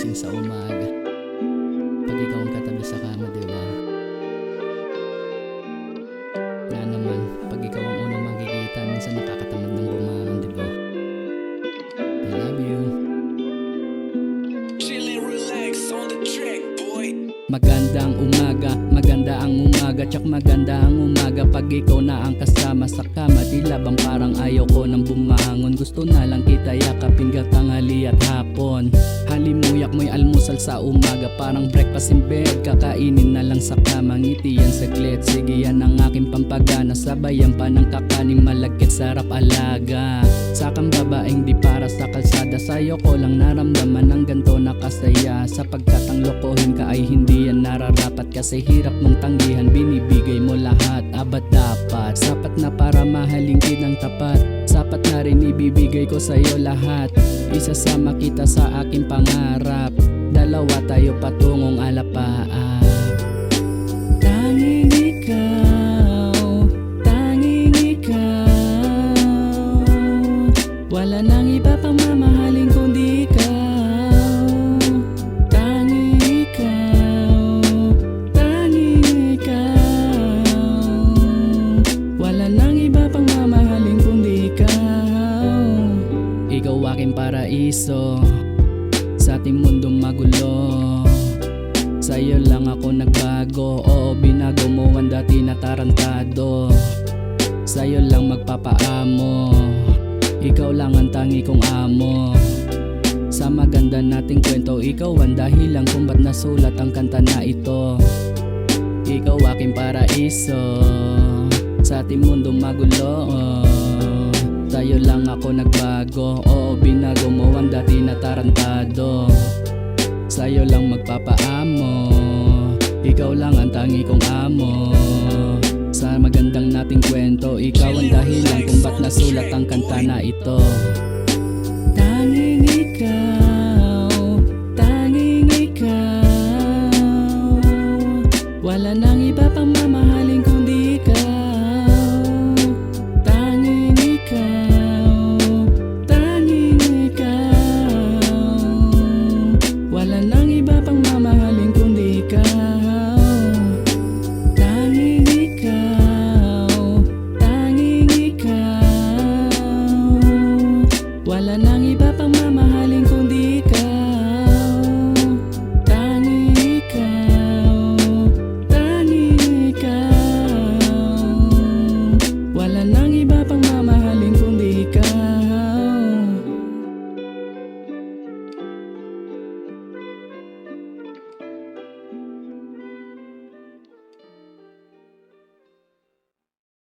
gising sa umaga. Pag ikaw ang katabi sa kama, diba? Nga naman, pag ikaw ang unang makikita, minsan nakakatamad ng bumangon, diba? I love you. Chillin', relax on the track, boy. Magandang umaga, maganda ang umaga, tsak maganda ang umaga pag ikaw na ang kasama sa kama. Tila bang parang ayaw ko nang bumangon, gusto na lang kita yakapin ka tanghali at hapon. Halimuyak mo'y almusal sa umaga, parang breakfast in bed, kakainin na lang sa kama. Ngiti yan saglit, sige yan ang aking pampagana, sabayan pa ng kakaning malagkit, sarap alaga. Sa kang babaeng di para sa kalsada, sa'yo ko lang naramdaman ng ganto na kasaya. Sapagkat ang lokohin ka ay hindi yan nararapat, kasi hirap mong tanggihan, binibigay mo lahat. Abat dapat, sapat na para mahalin kitang tapat, sapat na rin ibibigay ko sa'yo lahat. Isasama kita sa aking pangarap, dalawa tayo patungong alapaap. Tanging ikaw, tanging ikaw, wala nang iba pang mamahalin kundi ikaw. Tanging ikaw, tanging ikaw, wala nang iba pang mamahalin kundi ikaw. Ikaw aking paraiso sa ating mundong magulo, sa'yo lang ako nagbago. Oo, binago mo ang dati na tarantado, sa'yo lang magpapaamo, ikaw lang ang tangi kong amo. Sa maganda nating kwento, ikaw ang dahilan kung ba't nasulat ang kanta na ito. Ikaw aking paraiso sa ating mundong magulo, sa'yo lang ako nagbago. Oo, binago mo ang dati na tarantado, sa'yo lang magpapaamo, ikaw lang ang tangi kong amo. Sa magandang nating kwento, ikaw ang dahilan kung ba't nasulat ang kanta na ito.